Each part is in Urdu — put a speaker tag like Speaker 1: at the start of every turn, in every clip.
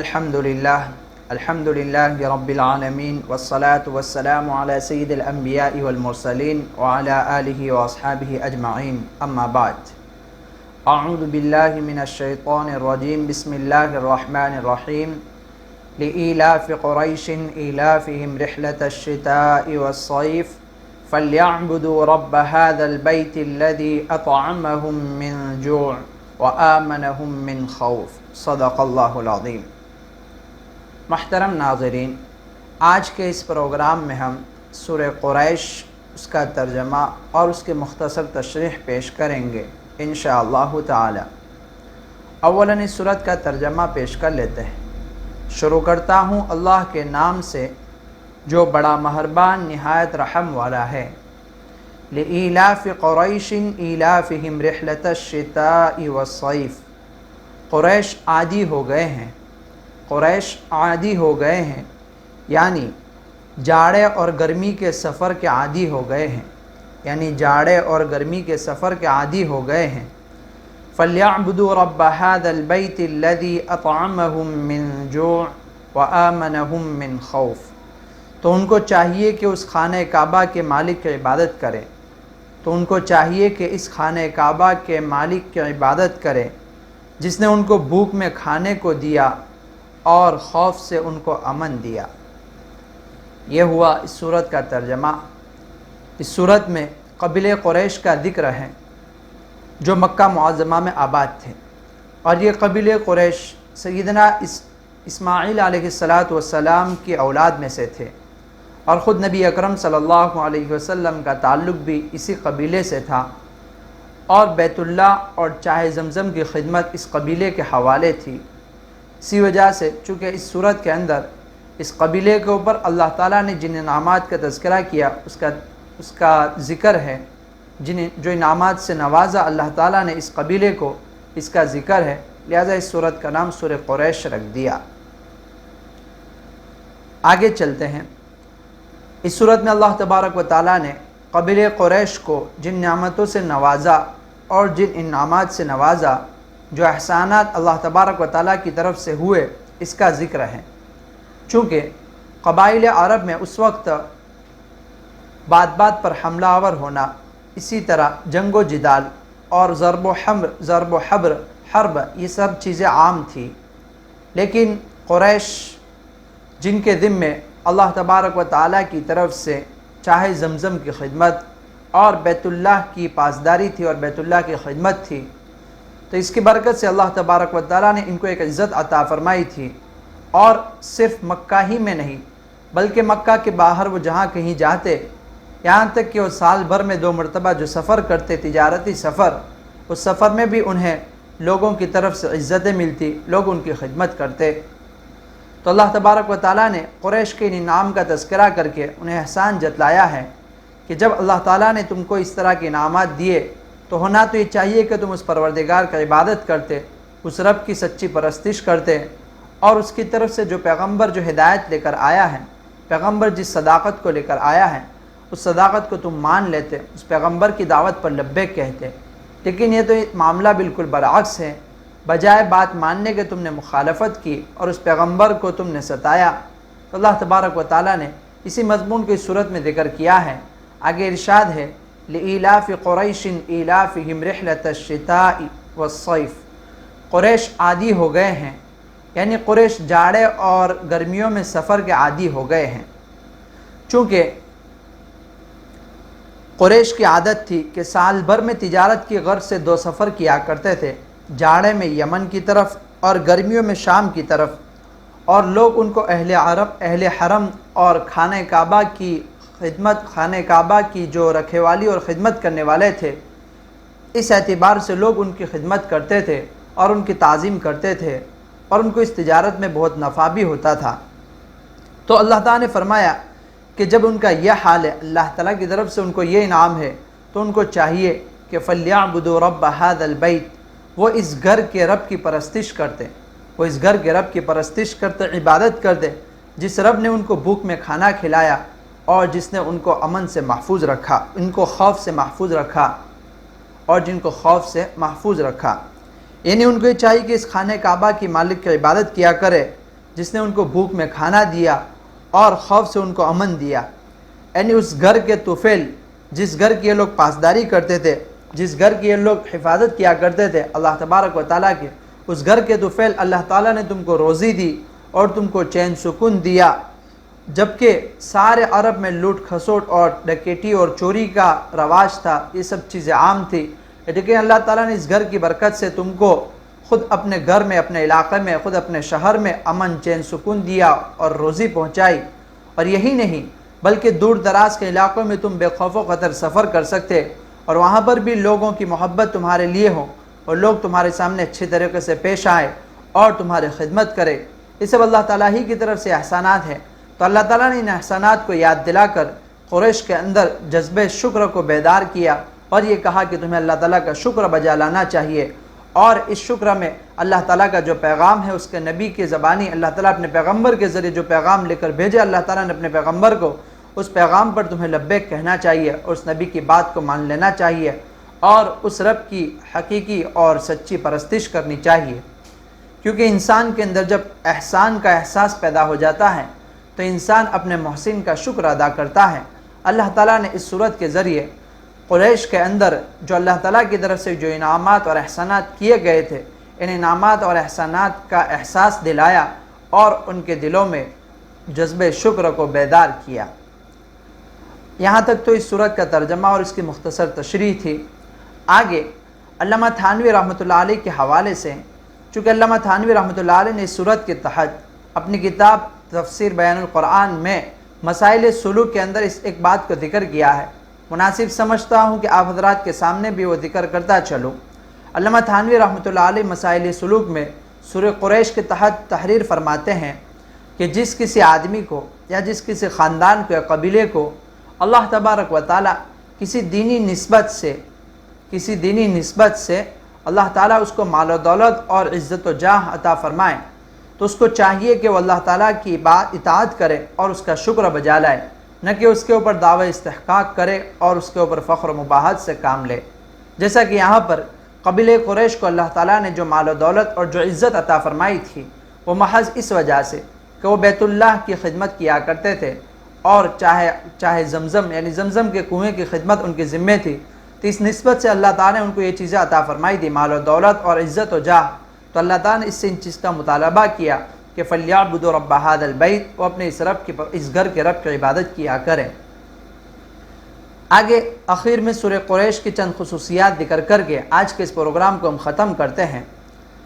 Speaker 1: الحمدللہ رب العالمین والصلاة والسلام علی سید الانبیاء والمرسلین وعلی آلہ واصحابہ اجمعین اما بعد اعوذ باللہ من الشیطان الرجیم بسم اللہ الرحمن الرحیم لإیلاف قریش ایلافہم رحلة الشتاء والصیف فلیعبدوا رب هذا البیت الذی اطعمہم من جوع وآمنہم من خوف صدق اللہ العظیم۔ محترم ناظرین، آج کے اس پروگرام میں ہم سورہ قریش، اس کا ترجمہ اور اس کے مختصر تشریح پیش کریں گے انشاءاللہ تعالی۔ اولاً اس سورت کا ترجمہ پیش کر لیتے ہیں۔ شروع کرتا ہوں اللہ کے نام سے جو بڑا مہربان نہایت رحم والا ہے۔ لإیلاف قریش ایلافہم رحلة الشتاء والصیف۔ قریش عادی ہو گئے ہیں، قریش عادی ہو گئے ہیں یعنی جاڑے اور گرمی کے سفر کے عادی ہو گئے ہیں، یعنی جاڑے اور گرمی کے سفر کے عادی ہو گئے ہیں۔ فَلْيَعْبُدُوا رَبَّ هَذَا الْبَيْتِ الَّذِي أَطْعَمَهُم مِّن جُوع وَآمَنَهُم مِّن خَوْفٍ۔ تو ان کو چاہیے کہ اس خانہ کعبہ کے مالک کی عبادت کریں، تو ان کو چاہیے کہ اس خانہ کعبہ کے مالک کی عبادت کریں جس نے ان کو بھوک میں کھانے کو دیا اور خوف سے ان کو امن دیا۔ یہ ہوا اس سورت کا ترجمہ۔ اس سورت میں قبیلہ قریش کا ذکر ہے جو مکہ معظمہ میں آباد تھے، اور یہ قبیلہ قریش سیدنا اسماعیل علیہ السلام کی اولاد میں سے تھے، اور خود نبی اکرم صلی اللہ علیہ وسلم کا تعلق بھی اسی قبیلے سے تھا، اور بیت اللہ اور چاہ زمزم کی خدمت اس قبیلے کے حوالے تھی۔ اسی وجہ سے چونکہ اس صورت کے اندر اس قبیلے کے اوپر اللہ تعالیٰ نے جن انعامات کا تذکرہ کیا اس کا ذکر ہے، جو انعامات سے نوازا اللہ تعالیٰ نے اس قبیلے کو، اس کا ذکر ہے، لہذا اس صورت کا نام سورہ قریش رکھ دیا۔ آگے چلتے ہیں۔ اس صورت میں اللہ تبارک و تعالیٰ نے قبیلہ قریش کو جن نعمتوں سے نوازا اور جن انعامات سے نوازا، جو احسانات اللہ تبارک و تعالیٰ کی طرف سے ہوئے، اس کا ذکر ہے۔ چونکہ قبائل عرب میں اس وقت بات بات پر حملہ آور ہونا، اسی طرح جنگ و جدال اور ضرب و حرب یہ سب چیزیں عام تھی، لیکن قریش جن کے ذمے اللہ تبارک و تعالیٰ کی طرف سے چاہے زمزم کی خدمت اور بیت اللہ کی پاسداری تھی اور بیت اللہ کی خدمت تھی، تو اس کی برکت سے اللہ تبارک و تعالیٰ نے ان کو ایک عزت عطا فرمائی تھی، اور صرف مکہ ہی میں نہیں بلکہ مکہ کے باہر وہ جہاں کہیں جاتے، یہاں تک کہ وہ سال بھر میں 2 مرتبہ جو سفر کرتے، تجارتی سفر، اس سفر میں بھی انہیں لوگوں کی طرف سے عزتیں ملتی، لوگ ان کی خدمت کرتے۔ تو اللہ تبارک و تعالیٰ نے قریش کے انعام کا تذکرہ کر کے انہیں احسان جتلایا ہے کہ جب اللہ تعالیٰ نے تم کو اس طرح کے انعامات دیے تو ہونا تو یہ چاہیے کہ تم اس پروردگار کا عبادت کرتے، اس رب کی سچی پرستش کرتے، اور اس کی طرف سے جو پیغمبر جو ہدایت لے کر آیا ہے، پیغمبر جس صداقت کو لے کر آیا ہے، اس صداقت کو تم مان لیتے، اس پیغمبر کی دعوت پر لبیک کہتے۔ لیکن یہ تو معاملہ بالکل برعکس ہے، بجائے بات ماننے کے تم نے مخالفت کی اور اس پیغمبر کو تم نے ستایا۔ تو اللہ تبارک و تعالیٰ نے اسی مضمون کو اس صورت میں ذکر کیا ہے۔ آگے ارشاد ہے لإیلاف قریش ایلافہم رحلة الشتاء والصیف۔ قریش عادی ہو گئے ہیں، یعنی قریش جاڑے اور گرمیوں میں سفر کے عادی ہو گئے ہیں۔ چونکہ قریش کی عادت تھی کہ سال بھر میں تجارت کی غرض سے 2 سفر کیا کرتے تھے، جاڑے میں یمن کی طرف اور گرمیوں میں شام کی طرف، اور لوگ ان کو اہل عرب، اہل حرم اور خانہ کعبہ کی خدمت، خانہ کعبہ کی جو رکھوالی اور خدمت کرنے والے تھے، اس اعتبار سے لوگ ان کی خدمت کرتے تھے اور ان کی تعظیم کرتے تھے، اور ان کو اس تجارت میں بہت نفع بھی ہوتا تھا۔ تو اللہ تعالیٰ نے فرمایا کہ جب ان کا یہ حال ہے، اللہ تعالیٰ کی طرف سے ان کو یہ انعام ہے، تو ان کو چاہیے کہ فَلْيَعْبُدُوا رَبَّ هَذَا الْبَيْتِ، وہ اس گھر کے رب کی پرستش کرتے، وہ اس گھر کے رب کی پرستش کرتے، عبادت کرتے، جس رب نے ان کو بھوک میں کھانا کھلایا اور جس نے ان کو امن سے محفوظ رکھا، ان کو خوف سے محفوظ رکھا، اور جن کو خوف سے محفوظ رکھا۔ یعنی ان کو یہ چاہیے کہ اس خانہ کعبہ کی مالک کی عبادت کیا کرے جس نے ان کو بھوک میں کھانا دیا اور خوف سے ان کو امن دیا۔ یعنی اس گھر کے طفیل، جس گھر کی یہ لوگ پاسداری کرتے تھے، جس گھر کی یہ لوگ حفاظت کیا کرتے تھے اللہ تبارک و تعالیٰ کے، اس گھر کے طفیل اللہ تعالیٰ نے تم کو روزی دی اور تم کو چین سکون دیا، جبکہ سارے عرب میں لوٹ کھسوٹ اور ڈکیٹی اور چوری کا رواج تھا، یہ سب چیزیں عام تھی، لیکن اللہ تعالیٰ نے اس گھر کی برکت سے تم کو خود اپنے گھر میں، اپنے علاقے میں، خود اپنے شہر میں امن چین سکون دیا اور روزی پہنچائی۔ اور یہی نہیں بلکہ دور دراز کے علاقوں میں تم بے خوف و خطر سفر کر سکتے اور وہاں پر بھی لوگوں کی محبت تمہارے لیے ہو اور لوگ تمہارے سامنے اچھی طریقے سے پیش آئے اور تمہاری خدمت کرے۔ یہ سب اللہ تعالیٰ ہی کی طرف سے احسانات ہیں۔ تو اللہ تعالیٰ نے ان احسانات کو یاد دلا کر قریش کے اندر جذبہ شکر کو بیدار کیا اور یہ کہا کہ تمہیں اللہ تعالیٰ کا شکر بجا لانا چاہیے، اور اس شکر میں اللہ تعالیٰ کا جو پیغام ہے اس کے نبی کی زبانی اللہ تعالیٰ اپنے پیغمبر کے ذریعے جو پیغام لے کر بھیجے اللہ تعالیٰ نے اپنے پیغمبر کو، اس پیغام پر تمہیں لبیک کہنا چاہیے اور اس نبی کی بات کو مان لینا چاہیے اور اس رب کی حقیقی اور سچی پرستش کرنی چاہیے۔ کیونکہ انسان کے اندر جب احسان کا احساس پیدا ہو جاتا ہے تو انسان اپنے محسن کا شکر ادا کرتا ہے۔ اللہ تعالیٰ نے اس صورت کے ذریعے قریش کے اندر جو اللہ تعالیٰ کی طرف سے جو انعامات اور احسانات کیے گئے تھے، ان انعامات اور احسانات کا احساس دلایا اور ان کے دلوں میں جذبہ شکر کو بیدار کیا۔ یہاں تک تو اس صورت کا ترجمہ اور اس کی مختصر تشریح تھی۔ آگے علامہ تھانوی رحمۃ اللہ علیہ کے حوالے سے، چونکہ علامہ تھانوی رحمۃ اللہ علیہ نے اس صورت کے تحت اپنی کتاب تفسیر بیان القرآن میں مسائل سلوک کے اندر اس ایک بات کو ذکر کیا ہے، مناسب سمجھتا ہوں کہ آپ حضرات کے سامنے بھی وہ ذکر کرتا چلوں۔ علامہ تھانوی رحمۃ اللہ علیہ مسائل سلوک میں سورہ قریش کے تحت تحریر فرماتے ہیں کہ جس کسی آدمی کو یا جس کسی خاندان کو یا قبیلے کو اللہ تبارک و تعالیٰ کسی دینی نسبت سے اللہ تعالیٰ اس کو مال و دولت اور عزت و جاہ عطا فرمائے تو اس کو چاہیے کہ وہ اللہ تعالیٰ کی اطاعت کرے اور اس کا شکر بجا لائے، نہ کہ اس کے اوپر دعوی استحقاق کرے اور اس کے اوپر فخر و مباحت سے کام لے۔ جیسا کہ یہاں پر قبیلہ قریش کو اللہ تعالیٰ نے جو مال و دولت اور جو عزت عطا فرمائی تھی وہ محض اس وجہ سے کہ وہ بیت اللہ کی خدمت کیا کرتے تھے اور چاہے زمزم یعنی زمزم کے کنویں کی خدمت ان کی ذمہ تھی، تو اس نسبت سے اللہ تعالیٰ نے ان کو یہ چیزیں عطا فرمائی دی، مال و دولت اور عزت و جاہ۔ تو اللہ تعالیٰ نے اس سے ان چیز کا مطالبہ کیا کہ فَلْيَعْبُدُوا رَبَّ هَذَا الْبَيْتِ، وہ اپنے اس گھر کے رب کی عبادت کیا کریں۔ آگے اخیر میں سورہ قریش کی چند خصوصیات ذکر کر کے آج کے اس پروگرام کو ہم ختم کرتے ہیں۔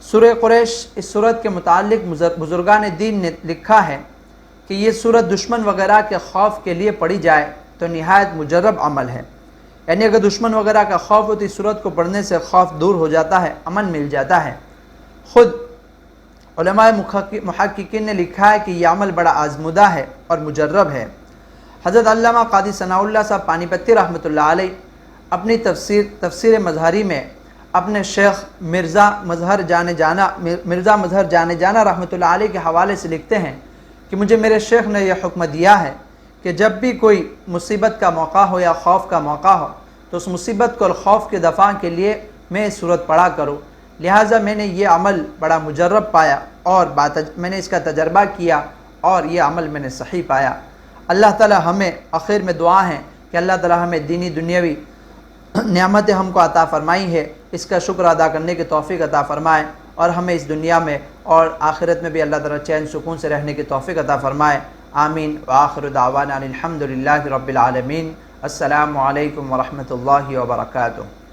Speaker 1: سورہ قریش، اس سورت کے متعلق بزرگان دین نے لکھا ہے کہ یہ سورت دشمن وغیرہ کے خوف کے لیے پڑھی جائے تو نہایت مجرب عمل ہے، یعنی اگر دشمن وغیرہ کا خوف ہو تو اس سورت کو پڑھنے سے خوف دور ہو جاتا ہے، امن مل جاتا ہے۔ خود علماء محققین نے لکھا ہے کہ یہ عمل بڑا آزمودہ ہے اور مجرب ہے۔ حضرت علامہ قاضی ثناء اللہ صاحب پانی پتی رحمۃ اللہ علیہ اپنی تفسیر مظہری میں اپنے شیخ مرزا مظہر جانے جانا رحمۃ اللہ علیہ کے حوالے سے لکھتے ہیں کہ مجھے میرے شیخ نے یہ حکم دیا ہے کہ جب بھی کوئی مصیبت کا موقع ہو یا خوف کا موقع ہو تو اس مصیبت کو اور خوف کے دفاع کے لیے میں صورت پڑھا کروں، لہٰذا میں نے یہ عمل بڑا مجرب پایا اور میں نے اس کا تجربہ کیا اور یہ عمل میں نے صحیح پایا۔ اللہ تعالی ہمیں آخر میں دعا ہے کہ اللہ تعالی ہمیں دینی دنیاوی نعمتیں ہم کو عطا فرمائی ہے، اس کا شکر ادا کرنے کی توفیق عطا فرمائے اور ہمیں اس دنیا میں اور آخرت میں بھی اللہ تعالی چین سکون سے رہنے کی توفیق عطا فرمائے۔ آمین وآخر دعوانا الحمد للہ رب العالمین۔ السلام علیکم ورحمۃ اللہ وبرکاتہ۔